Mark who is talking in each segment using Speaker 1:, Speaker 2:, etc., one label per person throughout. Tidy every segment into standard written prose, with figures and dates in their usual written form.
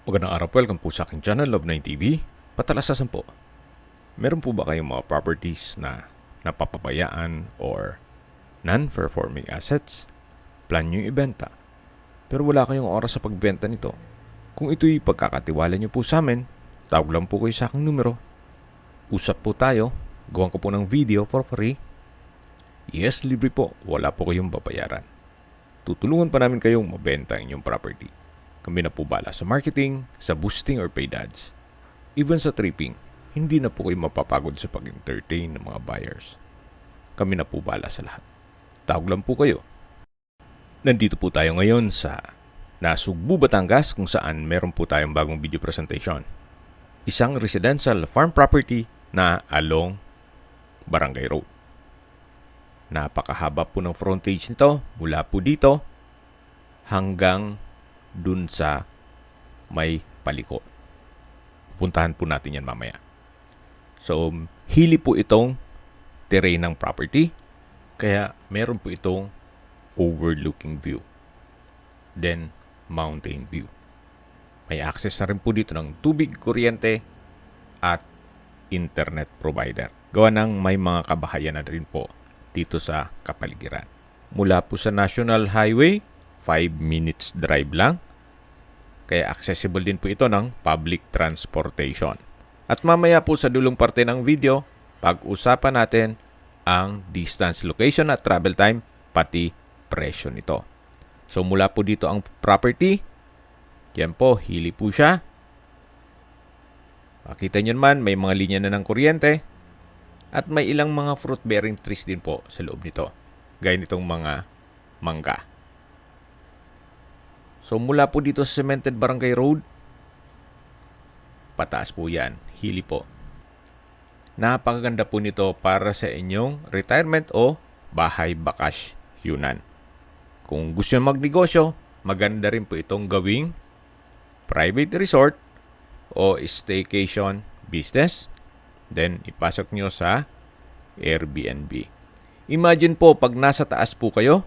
Speaker 1: Magandang araw po, welcome po sa aking channel, Love9 TV. Patalasasan po, meron po ba kayong mga properties na napapabayaan or non-performing assets? Plan nyo yung ibenta, pero wala kayong oras sa pagbenta nito. Kung ito'y pagkakatiwala nyo po sa amin, tawag lang po kayo sa aking numero. Usap po tayo, gawan ko po ng video for free. Yes, libre po, wala po kayong babayaran. Tutulungan pa namin kayong mabenta ang inyong property. Kami na po bala sa marketing, sa boosting or paid ads. Even sa tripping, hindi na po kayo mapapagod sa pag-entertain ng mga buyers. Kami na po bala sa lahat. Tawag lang po kayo. Nandito po tayo ngayon sa Nasugbu, Batangas kung saan meron po tayong bagong video presentation. Isang residential farm property na along Barangay Road. Napakahaba po ng frontage nito mula po dito hanggang dun sa may paliko. Puntahan po natin yan mamaya. So, hili po itong terrain ng property. Kaya, meron po itong overlooking view. Then, mountain view. May access na rin po dito ng tubig, kuryente, at internet provider. Gawa ng may mga kabahayan na rin po dito sa kapaligiran. Mula po sa National Highway, 5 minutes drive lang. Kaya accessible din po ito ng public transportation. At mamaya po sa dulong parte ng video, pag-usapan natin ang distance, location at travel time, pati presyo nito. So mula po dito ang property. Yan po, hili po siya. Makita nyo naman, may mga linya na ng kuryente. At may ilang mga fruit-bearing trees din po sa loob nito. Gaya nitong mga mangga. So mula po dito sa Cemented Barangay Road, pataas po yan, hili po. Napakaganda po nito para sa inyong retirement o bahay bakasyunan. Kung gusto nyo magnegosyo, maganda rin po itong gawing private resort o staycation business. Then ipasok nyo sa Airbnb. Imagine po pag nasa taas po kayo,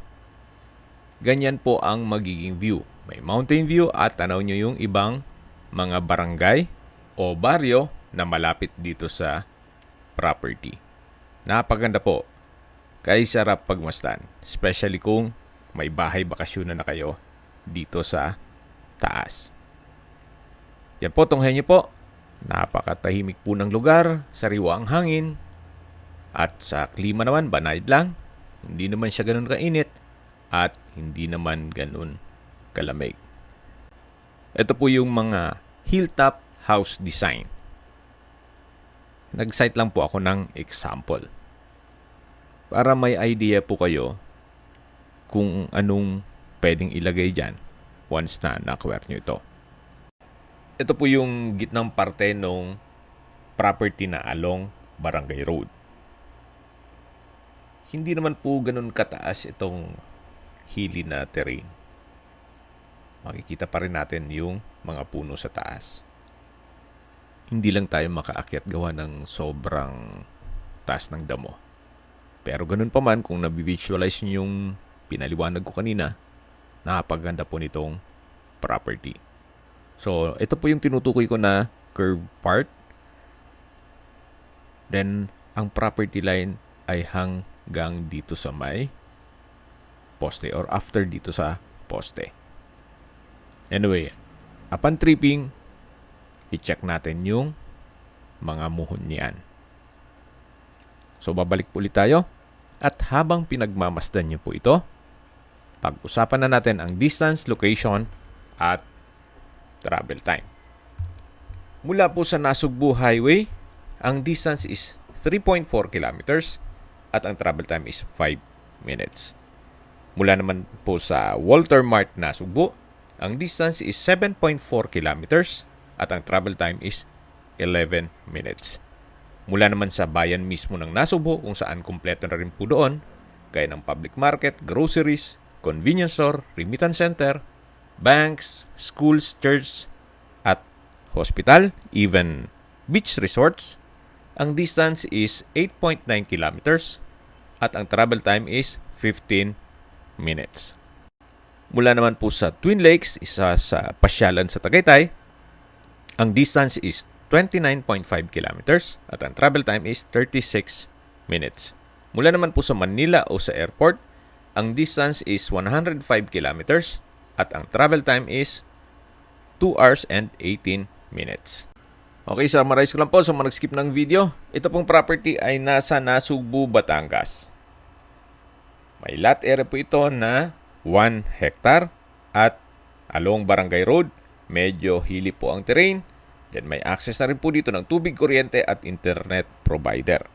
Speaker 1: ganyan po ang magiging view. May mountain view at tanaw nyo yung ibang mga barangay o baryo na malapit dito sa property. Napaganda po. Kaya sarap pagmasdan. Especially kung may bahay bakasyon na kayo dito sa taas. Yan po, tunghayan nyo po. Napakatahimik po ng lugar, sariwa ang hangin. At sa klima naman, banayad lang. Hindi naman siya ganun kainit. At hindi naman ganun kalamig. Ito po yung mga hilltop house design. Nag-cite lang po ako ng example. Para may idea po kayo kung anong pwedeng ilagay dyan once na na-acquire nyo ito. Ito po yung gitnang parte ng property na along Barangay Road. Hindi naman po ganun kataas itong hili na terrain. Makikita pa rin natin yung mga puno sa taas. Hindi lang tayo makaakyat gawa ng sobrang taas ng damo. Pero ganun pa man, kung nabivisualize nyo yung pinaliwanag ko kanina, napaganda po nitong property. So, ito po yung tinutukoy ko na curve part. Then, ang property line ay hanggang dito sa may poste or after dito sa poste. Anyway, upon tripping, i-check natin yung mga muhon niyan. So, babalik po ulit tayo. At habang pinagmamasdan niyo po ito, pag-usapan na natin ang distance, location, at travel time. Mula po sa Nasugbu Highway, ang distance is 3.4 kilometers at ang travel time is 5 minutes. Mula naman po sa Walter Mart Nasugbu, ang distance is 7.4 kilometers at ang travel time is 11 minutes. Mula naman sa bayan mismo ng Nasugbu kung saan kumpleto na rin po doon, gaya ng public market, groceries, convenience store, remittance center, banks, schools, church, at hospital, even beach resorts, ang distance is 8.9 kilometers at ang travel time is 15 minutes. Mula naman po sa Twin Lakes, isa sa pasyalan sa Tagaytay, Ang distance is 29.5 kilometers at ang travel time is 36 minutes. Mula naman po sa Manila o sa airport, ang distance is 105 kilometers at ang travel time is 2 hours and 18 minutes. Okay, summarize ko lang po sa mga nag-skip ng video. Ito pong property ay nasa Nasugbu, Batangas. May lot area po ito na 1 hectare at along Barangay Road. Medyo hilly po ang terrain. Then may access na rin po dito ng tubig, kuryente at internet provider.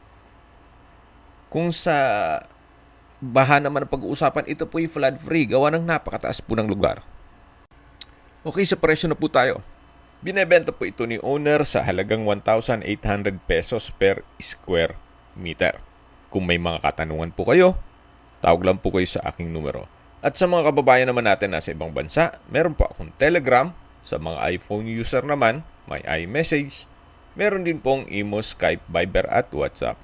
Speaker 1: Kung sa baha naman ang pag-uusapan, ito po ay flood free. Gawa ng napakataas po ng lugar. Okay, sa presyo na po tayo. Binebenta po ito ni owner sa halagang 1,800 pesos per square meter. Kung may mga katanungan po kayo, tawag lang po kayo sa aking numero. At sa mga kababayan naman natin nasa ibang bansa, meron po akong Telegram. Sa mga iPhone user naman, may iMessage. Meron din pong Imo, Skype, Viber at WhatsApp.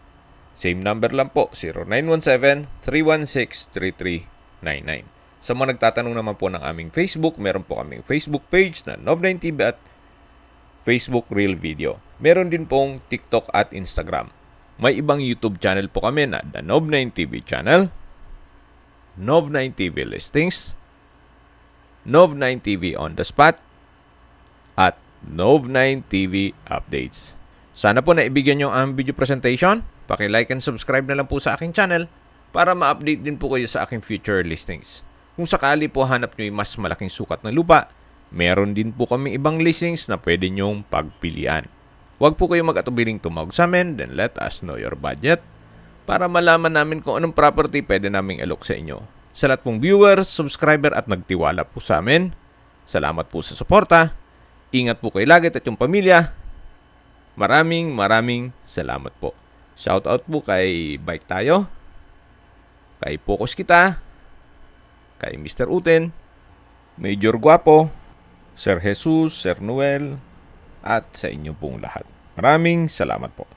Speaker 1: Same number lang po, 0917-316-3399. Sa mga nagtatanong naman po ng aming Facebook, meron po kaming Facebook page na Nov9TV at Facebook Real Video. Meron din pong TikTok at Instagram. May ibang YouTube channel po kami na The Nov9TV Channel, Nov9TV Listings, Nov9TV On The Spot, at Nov9TV Updates. Sana po naibigyan nyo ang video presentation. Paki-like and subscribe na lang po sa aking channel para ma-update din po kayo sa aking future listings. Kung sakali po hanap nyo yung mas malaking sukat na lupa, meron din po kami ibang listings na pwede nyong pagpilian. Huwag po kayo mag-atubiling tumawag sa amin, then let us know your budget para malaman namin kung anong property pwede naming alok sa inyo. Sa lahat pong viewers, subscriber at nagtiwala po sa amin, salamat po sa suporta. Ingat po kayo lagi at yung pamilya. Maraming salamat po. Shoutout po kay Bike Tayo, kay Focus Kita, kay Mr. Uten, Major Guapo, Sir Jesus, Sir Noel, at sa inyo pong lahat. Maraming salamat po.